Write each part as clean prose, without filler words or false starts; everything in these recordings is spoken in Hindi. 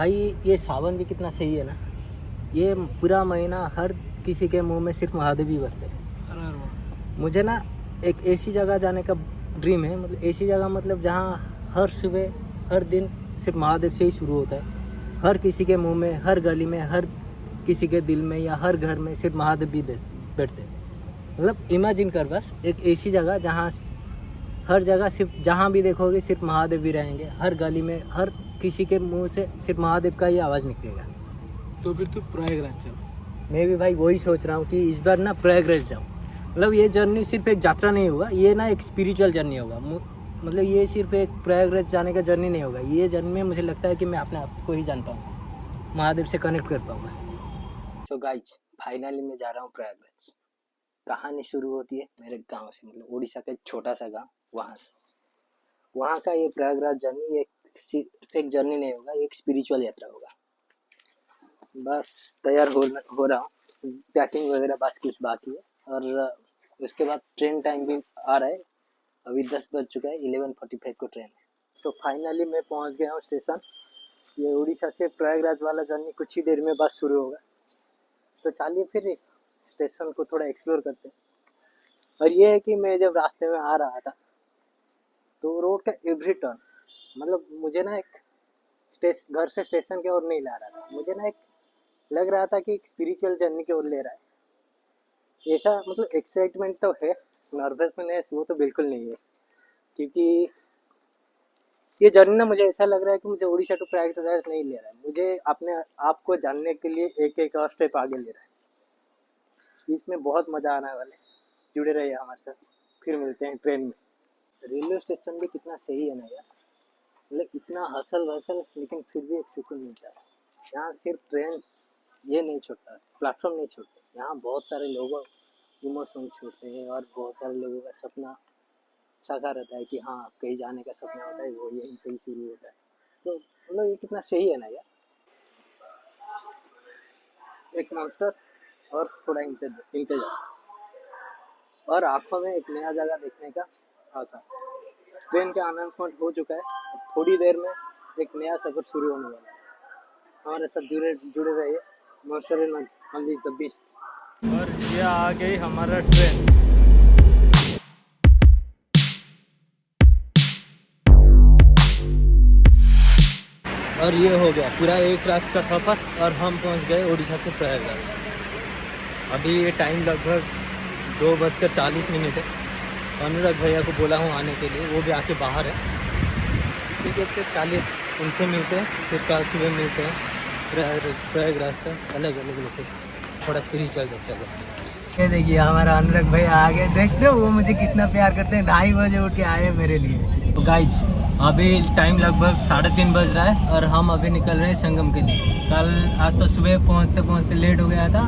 भाई ये सावन भी कितना सही है ना। ये पूरा महीना हर किसी के मुंह में सिर्फ महादेव ही बसते हैं। मुझे ना एक ऐसी जगह जाने का ड्रीम है, मतलब ऐसी जगह, मतलब जहाँ हर सुबह हर दिन सिर्फ महादेव से ही शुरू होता है। हर किसी के मुंह में, हर गली में, हर किसी के दिल में या हर घर में सिर्फ महादेव भी बैठते हैं। मतलब इमेजिन कर बस एक ऐसी जगह जहाँ हर जगह सिर्फ, जहाँ भी देखोगे सिर्फ महादेव भी रहेंगे। हर गली में, हर किसी के मुंह से सिर्फ महादेव का ही आवाज़ निकलेगा। तो फिर तू प्रयागराज चल। मैं भी भाई वही सोच रहा हूँ कि इस बार ना प्रयागराज जाऊँ। मतलब ये जर्नी सिर्फ एक यात्रा नहीं होगा, ये ना एक स्पिरिचुअल जर्नी होगा। मतलब ये सिर्फ एक प्रयागराज जाने का जर्नी नहीं होगा। ये जर्नी में मुझे लगता है कि मैं अपने आप को ही जान पाऊँगा, महादेव से कनेक्ट कर पाऊँगा। तो गाइज फाइनली मैं जा रहा हूँ प्रयागराज। कहानी शुरू होती है मेरे गांव से, मतलब उड़ीसा का एक छोटा सा गांव, वहाँ से। वहाँ का ये प्रयागराज जर्नी सिर्फ एक जर्नी नहीं होगा, एक स्पिरिचुअल यात्रा होगा। बस तैयार हो रहा हूँ, पैकिंग वगैरह बस कुछ बाकी है। और उसके बाद ट्रेन टाइम भी आ रहा है। अभी 10 बज चुका है, 11:45 को ट्रेन है। सो फाइनली मैं पहुँच गया हूँ स्टेशन। ये उड़ीसा से प्रयागराज वाला जर्नी कुछ ही देर में बस शुरू होगा। तो चलिए फिर स्टेशन को थोड़ा एक्सप्लोर करते हैं। और ये है कि मैं जब रास्ते में आ रहा था तो रोड का एवरी टर्न, मतलब मुझे ना एक घर से स्टेशन की ओर नहीं ला रहा था, मुझे ना एक लग रहा था कि एक स्पिरिचुअल जर्नी की ओर ले रहा है। ऐसा मतलब एक्साइटमेंट तो है, नर्वसनेस वो तो बिल्कुल नहीं है। क्योंकि ये जर्नी ना मुझे ऐसा लग रहा है कि मुझे उड़ीसा टू प्रयागराज नहीं ले रहा है, मुझे अपने आप को जानने के लिए एक एक और स्टेप आगे ले रहा है। इसमें बहुत मज़ा आने वाला है, जुड़े रहिए हमारे साथ। फिर मिलते हैं ट्रेन में। रेलवे स्टेशन भी कितना सही है ना यार, मतलब इतना हसल वसल, लेकिन फिर भी एक सुकून मिलता है। यहाँ सिर्फ ट्रेन ये नहीं छोड़ता, प्लेटफॉर्म नहीं छोड़ते, यहाँ बहुत सारे लोगों इमोशन छोड़ते हैं और बहुत सारे लोगों का सपना साकार रहता है कि हाँ कहीं जाने का सपना होता है, वो यहीं से ही शुरू होता है। तो मतलब ये कितना सही है ना यार। एक मॉन्स्टर और थोड़ा इंतजार और आंखों में एक नया जगह देखने का आशा। ट्रेन का अनाउंसमेंट हो चुका है, थोड़ी देर में एक नया सफर शुरू होने वाला है। हमारे साथ जुड़े रहिए। Monster and unleash the beast. और ये आ गई हमारा ट्रेन। और ये हो गया पूरा एक रात का सफ़र और हम पहुंच गए उड़ीसा से प्रयागराज। अभी ये टाइम लगभग 2:40 है। अनुराग भैया को बोला हूँ आने के लिए, वो भी आके बाहर है। ठीक है, तो चलिए उनसे मिलते हैं, फिर कल सुबह मिलते हैं। प्रयागराज का अलग अलग लोकेशन, थोड़ा स्पिरिचुअल जाता है। ये देखिए हमारा अनुराग भैया आ गए, देखते हो वो मुझे कितना प्यार करते हैं। 2:30 बजे उठ के आए मेरे लिए। तो गाइज अभी टाइम लगभग 3:30 बज रहा है और हम अभी निकल रहे हैं संगम के लिए। आज तो सुबह पहुँचते पहुँचते लेट हो गया था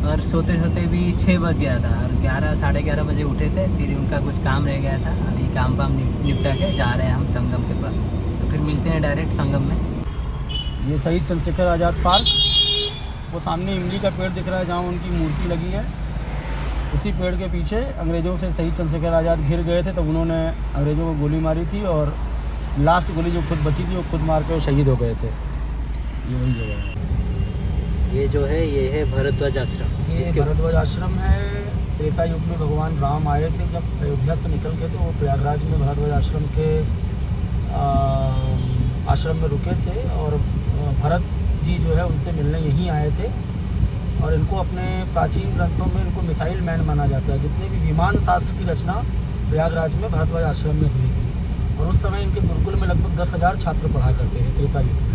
और सोते सोते भी 6 बज गया था और 11-11:30 बजे उठे थे। फिर उनका कुछ काम रह गया था, अभी काम निपटा के जा रहे हैं हम संगम के पास। तो फिर मिलते हैं डायरेक्ट संगम में। ये शहीद चंद्रशेखर आज़ाद पार्क, वो सामने इमली का पेड़ दिख रहा है जहाँ उनकी मूर्ति लगी है। उसी पेड़ के पीछे अंग्रेज़ों से शहीद चंद्रशेखर आज़ाद घिर गए थे, तब उन्होंने अंग्रेज़ों को गोली मारी थी और लास्ट गोली जो खुद बची थी वो खुद मार के शहीद हो गए थे। ये वही जगह है। ये जो है ये है भरद्वाज आश्रम। ये भरद्वाज आश्रम है। त्रेता युग में भगवान राम आए थे जब अयोध्या से निकल के, तो वो प्रयागराज में भरद्वाज आश्रम के आश्रम में रुके थे और भरत जी जो है उनसे मिलने यहीं आए थे। और इनको अपने प्राचीन ग्रंथों में इनको मिसाइल मैन माना जाता है। जितने भी विमान शास्त्र की रचना प्रयागराज में भरद्वाज आश्रम में हुई थी और उस समय इनके गुरुकुल में लगभग 10,000 छात्र पढ़ा करते थे त्रेता युग में।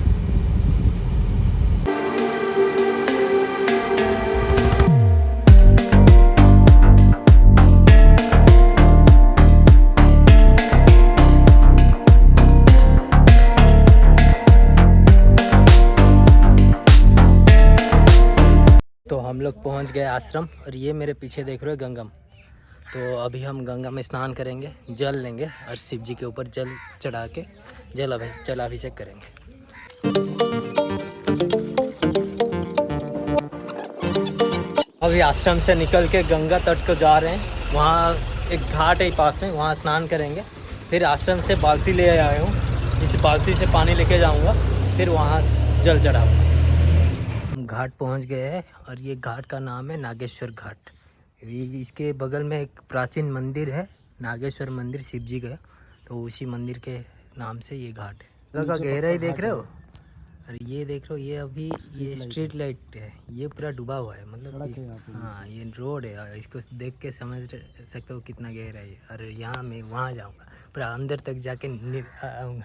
तो हम लोग पहुंच गए आश्रम और ये मेरे पीछे देख रहे हो गंगम। तो अभी हम गंगा में स्नान करेंगे, जल लेंगे और शिव जी के ऊपर जल चढ़ा के जलाभिषेक करेंगे। अभी आश्रम से निकल के गंगा तट को जा रहे हैं। वहाँ एक घाट है पास में, वहाँ स्नान करेंगे। फिर आश्रम से बाल्टी ले आया हूँ, इस बाल्टी से पानी लेके जाऊँगा, फिर वहाँ जल चढ़ाऊंगा। हम घाट पहुंच गए हैं और ये घाट का नाम है नागेश्वर घाट। इसके बगल में एक प्राचीन मंदिर है, नागेश्वर मंदिर शिव जी का, तो उसी मंदिर के नाम से ये घाट है। जगह का गहराई देख रहे हो? और ये देख रहे हो, ये अभी ये स्ट्रीट लाइट है, ये पूरा डूबा हुआ है, मतलब हाँ ये रोड है। इसको देख के समझ सकते हो कितना गहरा है। और यहाँ मैं वहाँ जाऊँगा, पूरा अंदर तक जाके आऊँगा।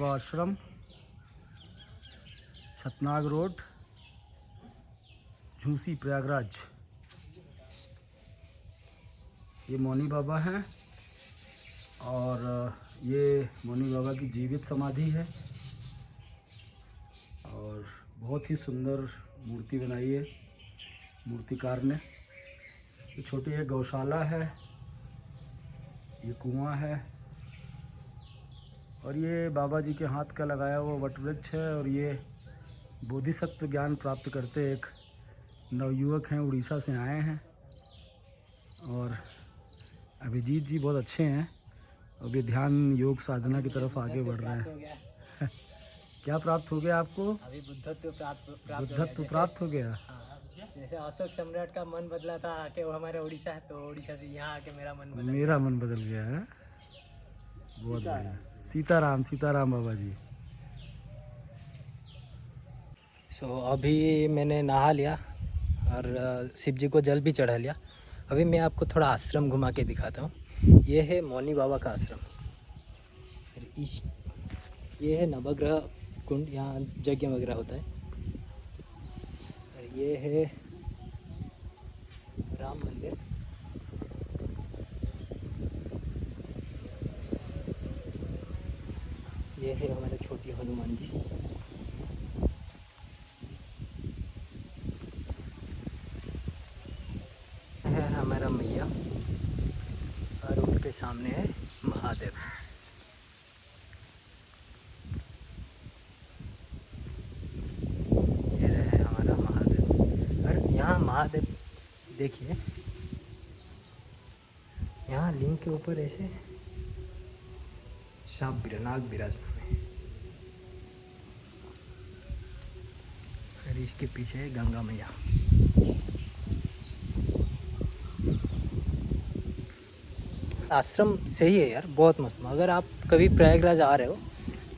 आश्रम, छतनाग रोड, झूसी, प्रयागराज। ये मौनी बाबा हैं और ये मौनी बाबा की जीवित समाधि है और बहुत ही सुंदर मूर्ति बनाई है मूर्तिकार ने। ये छोटी एक गौशाला है, ये कुआं है और ये बाबा जी के हाथ का लगाया हुआ वटवृक्ष है। और ये बोधिसत्व ज्ञान प्राप्त करते एक नवयुवक हैं, उड़ीसा से आए हैं और अभिजीत जी बहुत अच्छे हैं। अभी ध्यान योग साधना की तरफ आगे बढ़ रहे हैं। क्या प्राप्त हो गया आपको? अभी बुद्धत्व प्राप्त हो गया। जैसे अशोक सम्राट का मन बदला था कि वो हमारे उड़ीसा है, तो उड़ीसा से यहाँ आके मेरा मन बदल गया है। बहुत बढ़िया। सीताराम सीताराम बाबा जी। अभी मैंने नहा लिया और शिव जी को जल भी चढ़ा लिया। अभी मैं आपको थोड़ा आश्रम घुमा के दिखाता हूँ। ये है मौनी बाबा का आश्रम। ये है नवग्रह कुंड, यहाँ यज्ञ वगैरह होता है। ये है राम मंदिर। ये है हमारे छोटी हनुमान जी। है हमारा मैया और उनके सामने है महादेव। ये रहे हमारा महादेव। और यहाँ महादेव देखिए, यहाँ लिंग के ऊपर ऐसे सांप नाग विराजमान है। और इसके पीछे है गंगा मैया। आश्रम सही है यार, बहुत मस्त। अगर आप कभी प्रयागराज आ रहे हो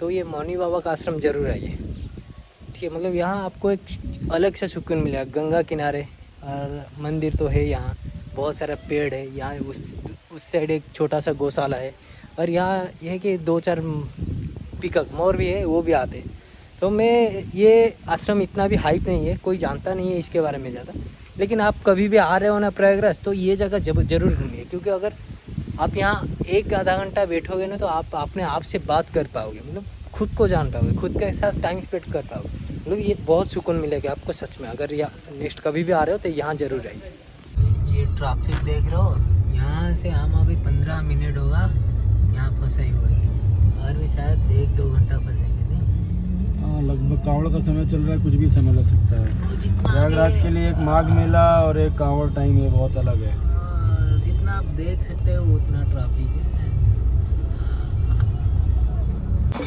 तो ये मौनी बाबा का आश्रम जरूर आइए, ठीक है। मतलब यहाँ आपको एक अलग से सुकून मिलेगा। गंगा किनारे और मंदिर तो है, यहाँ बहुत सारा पेड़ है। यहाँ उस साइड एक छोटा सा गौशाला है और यहाँ यह है कि 2-4 पिकअप मोर भी है, वो भी आते हैं। तो मैं ये आश्रम इतना भी हाइप नहीं है, कोई जानता नहीं है इसके बारे में ज़्यादा। लेकिन आप कभी भी आ रहे हो ना प्रयागराज, तो ये जगह जरूर घूमिए, क्योंकि अगर आप यहाँ 1-आधा घंटा बैठोगे ना तो आप अपने आप से बात कर पाओगे, मतलब खुद को जान पाओगे, खुद के साथ टाइम स्पेंड कर पाओगे। मतलब ये बहुत सुकून मिलेगा आपको सच में। अगर नेक्स्ट कभी भी आ रहे हो तो यहाँ जरूर आइए। ये ट्रैफिक देख रहे हो, यहाँ से हम अभी 15 मिनट होगा यहाँ फंसे हुए हैं और भी शायद 1-2 घंटा फंसेंगे। नहीं हाँ, लगभग कांवड़ का समय चल रहा है, कुछ भी समय लग सकता है। प्रयागराज के लिए एक माघ मेला और एक कांवड़ टाइम ये बहुत अलग है। जितना आप देख सकते हो उतना ट्रैफिक है।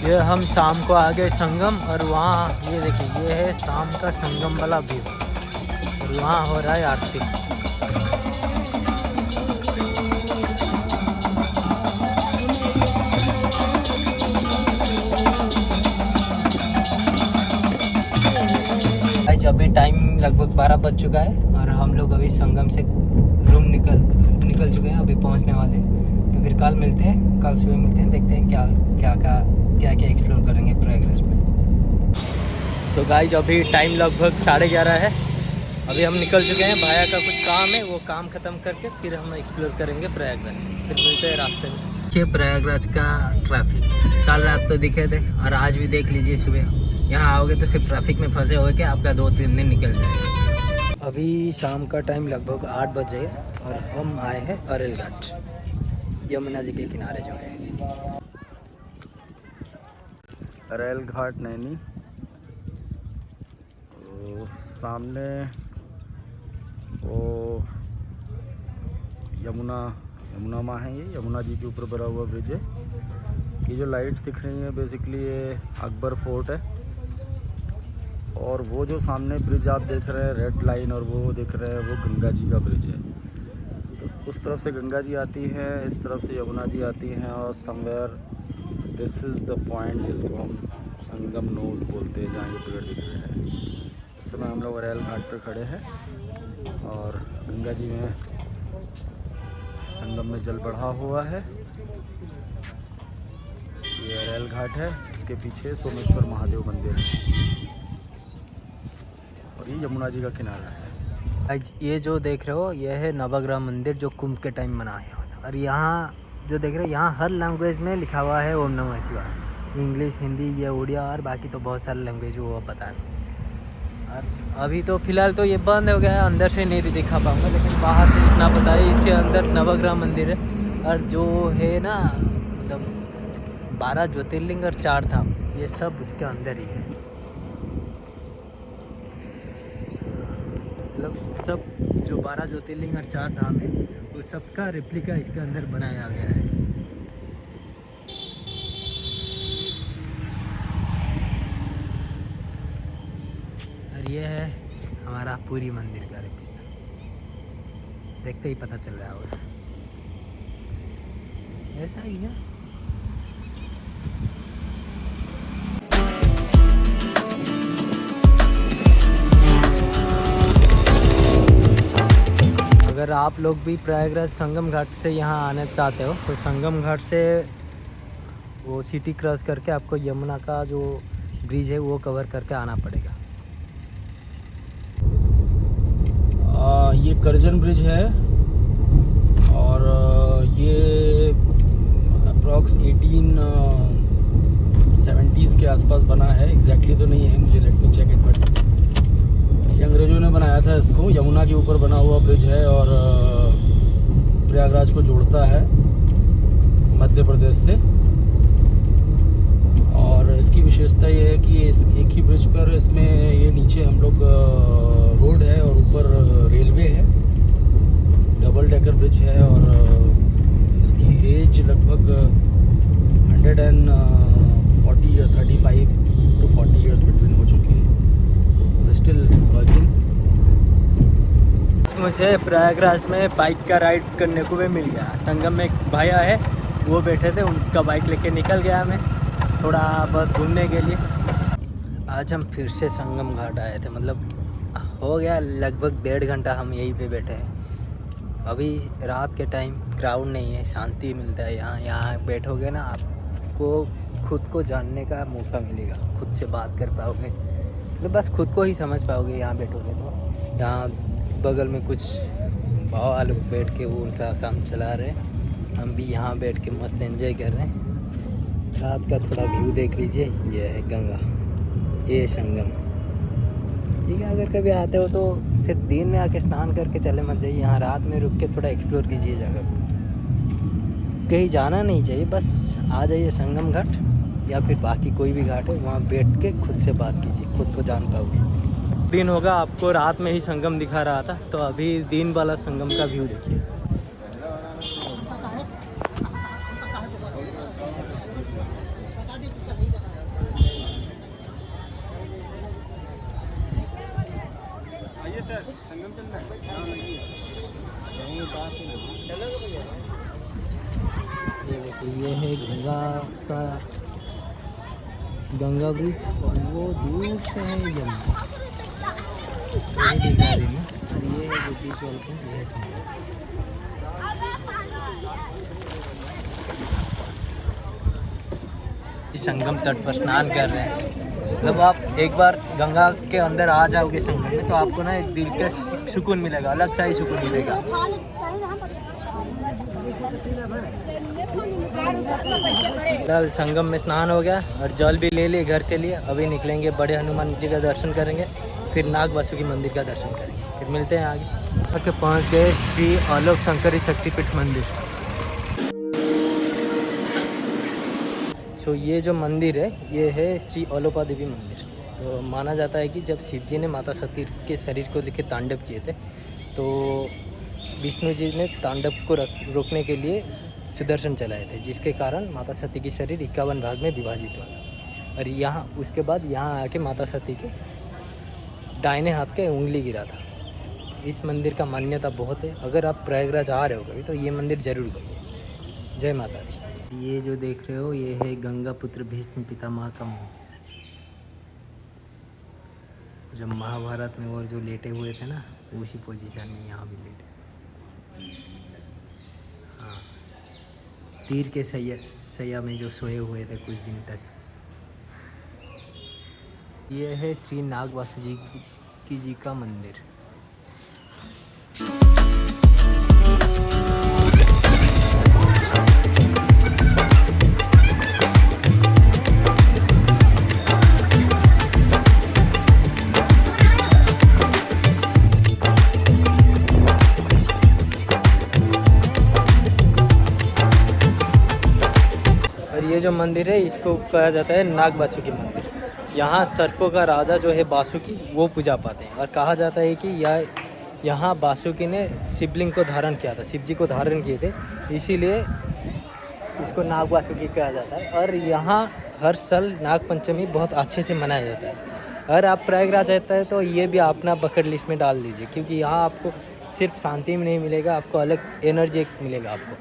ये हम शाम को आ गए संगम और वहाँ ये देखिए, ये है शाम का संगम वाला व्यू और वहाँ हो रहा है आरती। अभी टाइम लगभग 12 बज चुका है और हम लोग अभी संगम से रूम निकल चुके हैं, अभी पहुंचने वाले हैं। तो फिर कल मिलते हैं, कल सुबह मिलते हैं, देखते हैं क्या एक्सप्लोर करेंगे प्रयागराज में। तो गाइज अभी टाइम लगभग 11:30 है। अभी हम निकल चुके हैं, भाया का कुछ काम है, वो काम ख़त्म करके फिर हम एक्सप्लोर करेंगे प्रयागराज। फिर मिलते हैं रास्ते में। देखिए प्रयागराज का ट्रैफिक, कल रात तो दिखे थे और आज भी देख लीजिए सुबह। यहाँ आओगे तो सिर्फ ट्रैफिक में फंसे हो के आपका 2-3 दिन निकल जाएगा। अभी शाम का टाइम लगभग 8 बजे और हम आए हैं अरेल घाट, यमुना जी के किनारे जो है। अरेल घाट नैनी, तो सामने वो यमुना माँ है, ये यमुना जी के ऊपर बना हुआ ब्रिज है। ये जो लाइट्स दिख रही हैं बेसिकली ये अकबर फोर्ट है, और वो जो सामने ब्रिज आप देख रहे हैं रेड लाइन, और वो देख रहे हैं वो गंगा जी का ब्रिज है। तो उस तरफ से गंगा जी आती है, इस तरफ से यमुना जी आती हैं, और somewhere this is the point जिसको हम संगम नोज बोलते हैं, जहाँ ये पेड़ दिख रहे हैं। इस समय हम लोग अरेल घाट पर खड़े हैं और गंगा जी में संगम में जल बढ़ा हुआ है। ये अरेल घाट है, इसके पीछे सोमेश्वर महादेव मंदिर है, और ये यमुना जी का किनारा है। आज ये जो देख रहे हो ये है नवग्रह मंदिर जो कुंभ के टाइम बनाया हुआ था। और यहाँ जो देख रहे हो यहाँ हर लैंग्वेज में लिखा हुआ है ओम नमः शिवाय, इंग्लिश, हिंदी, या उड़िया, और बाकी तो बहुत सारे लैंग्वेज वो पता है। और अभी तो फ़िलहाल तो ये बंद हो गया है, अंदर से नहीं दिखा पाऊँगा, लेकिन बाहर से इतना पता है इसके अंदर नवग्रह मंदिर है। और जो है ना मतलब 12 ज्योतिर्लिंग और 4 धाम, ये सब इसके अंदर ही है। मतलब सब जो 12 ज्योतिर्लिंग और 4 धाम है वो सबका रेप्लिका इसके अंदर बनाया गया है। और ये है हमारा पूरी मंदिर का रेप्लिका, देखते ही पता चल रहा होगा, ऐसा ही है। अगर आप लोग भी प्रयागराज संगम घाट से यहाँ आना चाहते हो तो संगम घाट से वो सिटी क्रॉस करके आपको यमुना का जो ब्रिज है वो कवर करके आना पड़ेगा। ये करजन ब्रिज है, और ये अप्रॉक्स 1870s के आसपास बना है, एग्जैक्टली तो नहीं है, मुझे let me check it, but ये अंग्रेज़ों ने बनाया था इसको। यमुना के ऊपर बना हुआ ब्रिज है और प्रयागराज को जोड़ता है मध्य प्रदेश से। और इसकी विशेषता ये है कि इस एक ही ब्रिज पर इसमें ये नीचे हम लोग रोड है और ऊपर रेलवे है, डबल डेकर ब्रिज है, और इसकी एज लगभग 140 या 35 to 40 ईयर्स बिटवीन हो चुकी है, स्टिल वर्किंग। मुझे प्रयागराज में बाइक का राइड करने को भी मिल गया। संगम में एक भैया है, वो बैठे थे, उनका बाइक लेके निकल गया मैं थोड़ा बहुत घूमने के लिए। आज हम फिर से संगम घाट आए थे, मतलब हो गया लगभग 1.5 घंटा हम यहीं पे बैठे हैं। अभी रात के टाइम क्राउड नहीं है, शांति मिलता है यहाँ बैठोगे ना, आपको खुद को जानने का मौका मिलेगा, खुद से बात कर पाओगे, तो बस खुद को ही समझ पाओगे यहाँ बैठोगे तो। यहाँ बगल में कुछ भाव लोग बैठ के वो उनका काम चला रहे हैं, हम भी यहाँ बैठ के मस्त एंजॉय कर रहे हैं। रात का थोड़ा व्यू देख लीजिए, ये है गंगा, ये संगम। ठीक है, अगर कभी आते हो तो सिर्फ दिन में आके स्नान करके चले मत जाइए, यहाँ रात में रुक के थोड़ा एक्सप्लोर कीजिए जगह को। कहीं जाना नहीं चाहिए, बस आ जाइए संगम घाट या फिर बाकी कोई भी घाट है, वहाँ बैठ के खुद से बात कीजिए, खुद को जान पाओगे। दिन होगा, आपको रात में ही संगम दिखा रहा था, तो अभी दिन वाला संगम का व्यू देखिए। ये है गंगा ब्रिज, और वो दूर से है यमुना, ये दिखा रही है, और ये जो बीच वाले हैं ये है संगम। इस संगम तट पर स्नान कर रहे हैं। जब आप एक बार गंगा के अंदर आ जाओगे संगम में, तो आपको ना एक दिल का सुकून मिलेगा, अलग सा ही सुकून मिलेगा। फिलहाल संगम में स्नान हो गया और जल भी ले लिए घर के लिए। अभी निकलेंगे, बड़े हनुमान जी का दर्शन करेंगे, फिर नाग वासुकी मंदिर का दर्शन करेंगे, फिर मिलते हैं आगे। पहुँच गए श्री आलोक शंकरी शक्तिपीठ मंदिर। तो ये जो मंदिर है ये है श्री अलोपा देवी मंदिर। तो माना जाता है कि जब शिव जी ने माता सती के शरीर को लेकर तांडव किए थे तो विष्णु जी ने तांडव को रोकने के लिए सुदर्शन चलाए थे, जिसके कारण माता सती की शरीर 51 भाग में विभाजित हुआ। और यहाँ उसके बाद यहाँ आके माता सती के दाहिने हाथ के उंगली गिरा था। इस मंदिर का मान्यता बहुत है। अगर आप प्रयागराज आ रहे हो कभी तो ये मंदिर जरूर जाइए। जय माता दी। ये जो देख रहे हो ये है गंगा पुत्र भीष्म पितामह का मंदिर। जब महाभारत में और जो लेटे हुए थे ना उसी पोजीशन में यहाँ भी लेटे। हाँ, तीर के सैया में जो सोए हुए थे कुछ दिन तक। ये है श्री नाग वासुकी जी का मंदिर। ये जो मंदिर है इसको कहा जाता है नाग वासुकी मंदिर। यहाँ सर्पों का राजा जो है वासुकी वो पूजा पाते हैं और कहा जाता है कि यहाँ वासुकी ने शिवलिंग को धारण किया था, शिव जी को धारण किए थे, इसीलिए इसको नाग वासुकी कहा जाता है। और यहाँ हर साल नाग पंचमी बहुत अच्छे से मनाया जाता है। अगर आप प्रयागराज रहता है तो ये भी अपना बकेट लिस्ट में डाल दीजिए, क्योंकि यहाँ आपको सिर्फ शांति में नहीं मिलेगा, आपको अलग एनर्जी मिलेगा आपको।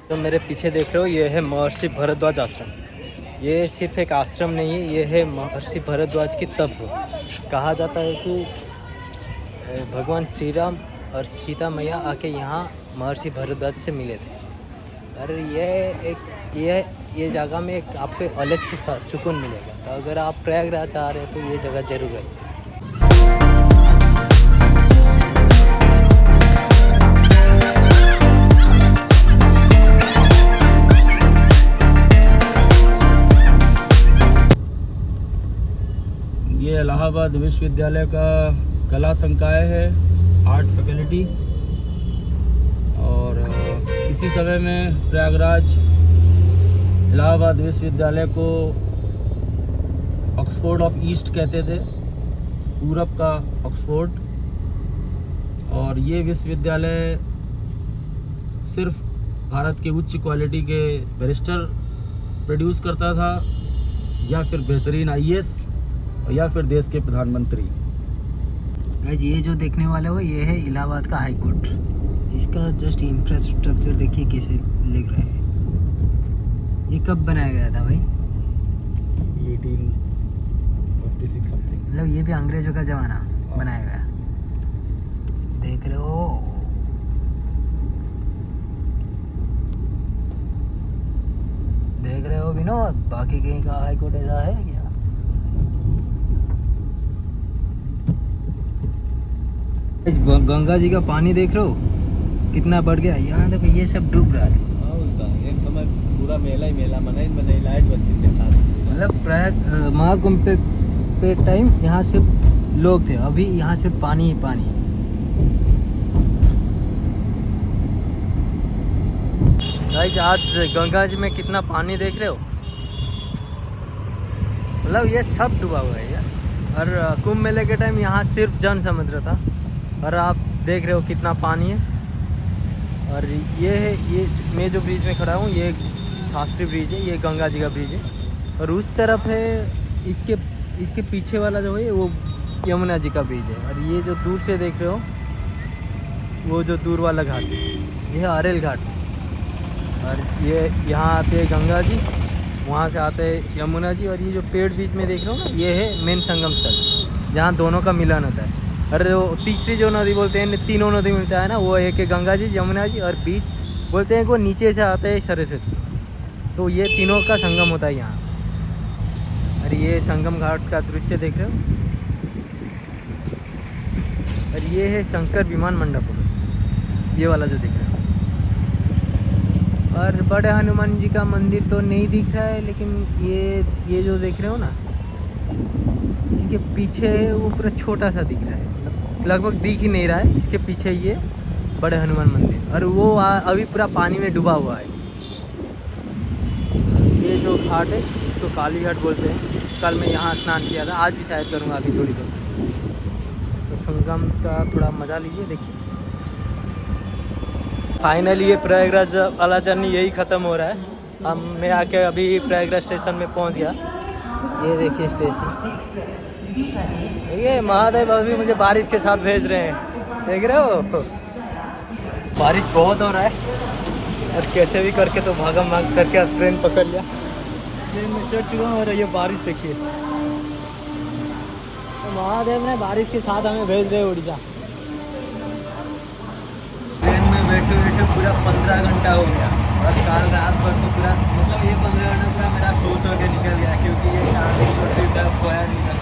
तो मेरे पीछे देख रहे हो ये है महर्षि भरद्वाज आश्रम। ये सिर्फ एक आश्रम नहीं है, ये है महर्षि भरद्वाज की तप। कहा जाता है कि भगवान श्री राम और सीता मैया आके यहाँ महर्षि भरद्वाज से मिले थे। और ये जगह में एक आपको अलग से सुकून मिलेगा। तो अगर आप प्रयागराज आ रहे हैं तो ये जगह जरूर है। ये इलाहाबाद विश्वविद्यालय का कला संकाय है, आर्ट फैकल्टी। और इसी समय में प्रयागराज इलाहाबाद विश्वविद्यालय को ऑक्सफोर्ड ऑफ ईस्ट कहते थे, यूरोप का ऑक्सफोर्ड। और ये विश्वविद्यालय सिर्फ भारत के उच्च क्वालिटी के बैरिस्टर प्रोड्यूस करता था, या फिर बेहतरीन आईएएस, या फिर देश के प्रधानमंत्री। गाइस ये जो देखने वाले हो ये है इलाहाबाद का हाई कोर्ट। इसका जस्ट इंफ्रास्ट्रक्चर देखिए कैसे लग रहा है। ये कब बनाया गया था भाई? 1856 समथिंग। मतलब ये भी अंग्रेजों का जमाना बनाया गया। देख रहे हो विनोद, बाकी कहीं का हाई कोर्ट ऐसा है क्या? गंगा जी का पानी देख रहे हो कितना बढ़ गया। यहाँ देखो ये सब डूब रहा है। एक समय पूरा मेला ही मेला मनाई लाइट बनती थी। मतलब प्रयाग महाकुंभ पे टाइम यहाँ सिर्फ लोग थे, अभी यहाँ सिर्फ पानी ही पानी है। गाइस आज गंगा जी में कितना पानी देख रहे हो। मतलब ये सब डूबा हुआ है यार। और कुंभ मेले के टाइम यहाँ सिर्फ जन समुद्र था, और आप देख रहे हो कितना पानी है। और ये है, ये मैं जो ब्रिज में खड़ा हूँ ये शास्त्री ब्रिज है, ये गंगा जी का ब्रिज है। और उस तरफ है इसके पीछे वाला जो है वो यमुना जी का ब्रिज है। और ये जो दूर से देख रहे हो वो जो दूर वाला घाट है ये है अरेल घाट। और ये यहाँ आते हैं गंगा जी, वहाँ से आते हैं यमुना जी। और ये जो पेड़ बीच में देख रहे हो ना ये है मेन संगम स्थल, जहाँ दोनों का मिलन होता है। और वो तीसरी जो नदी बोलते हैं, तीनों नदी मिलता है ना, वो एक है गंगा जी, यमुना जी, और बीच बोलते हैं वो नीचे से आता है सरस्वती। तो ये तीनों का संगम होता है यहाँ। और ये संगम घाट का दृश्य देख रहे हो। और ये है शंकर विमान मंडप, ये वाला जो देख रहे हो। और बड़े हनुमान जी का मंदिर तो नहीं दिख रहा है, लेकिन ये जो देख रहे हो ना, इसके पीछे वो पूरा छोटा सा दिख रहा है, लगभग दिख ही नहीं रहा है। इसके पीछे ये बड़े हनुमान मंदिर, और वो अभी पूरा पानी में डूबा हुआ है। ये जो घाट है इसको काली घाट बोलते हैं। कल मैं यहाँ स्नान किया था, आज भी शायद करूँगा अभी थोड़ी देर। तो संगम का थोड़ा मज़ा लीजिए, देखिए। फाइनली ये प्रयागराज वाला जर्नी यही ख़त्म हो रहा है। मैं आके अभी प्रयागराज स्टेशन में पहुँच गया। ये देखिए स्टेशन, ये महादेव अभी मुझे बारिश के साथ भेज रहे हैं, देख रहे हो। बारिश बहुत हो रहा है, और कैसे भी करके तो भागम भाग करके ट्रेन पकड़ लिया। ट्रेन में चढ़ चुका हूँ और ये बारिश देखिए। तो महादेव ने बारिश के साथ हमें भेज रहे उड़ीसा। ट्रेन में बैठे बैठे पूरा 15 घंटा हो गया, और कल रात भर तो पूरा, मतलब ये 15 घंटा पूरा मेरा सो के निकल गया, क्योंकि ये शादी छोटी था, सोया नहीं था।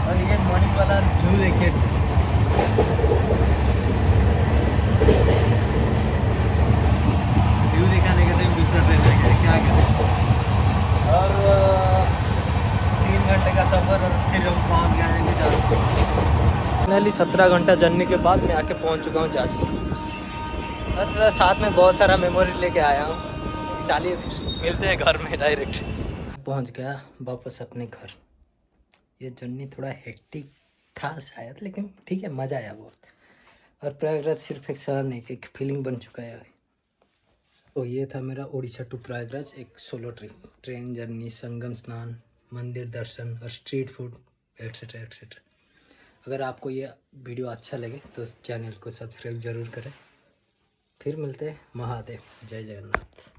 और ये मॉर्निंग वाला व्यू देखिए, व्यू दिखाने के लिए दूसरा ट्रेन आ गया, क्या करें। और 3 घंटे का सफ़र, और फिर हम पहुँच गए हैं जासपुर। फाइनली 17 घंटा जर्नी के बाद मैं आके पहुँच चुका हूँ जासपुर, और साथ में बहुत सारा मेमोरीज लेके आया हूँ। चलिए फिर मिलते हैं घर में डायरेक्ट। पहुँच गया वापस अपने घर। ये जर्नी थोड़ा हेक्टिक था शायद, लेकिन ठीक है, मज़ा आया बहुत। और प्रयागराज सिर्फ एक शहर नहीं, एक फीलिंग बन चुका है। तो ये था मेरा उड़ीसा टू प्रयागराज एक सोलो ट्रेन जर्नी, संगम स्नान, मंदिर दर्शन और स्ट्रीट फूड एट्सेट्रा एट्सेट्रा। अगर आपको ये वीडियो अच्छा लगे तो चैनल को सब्सक्राइब ज़रूर करें। फिर मिलते हैं। महादेव, जय जगन्नाथ।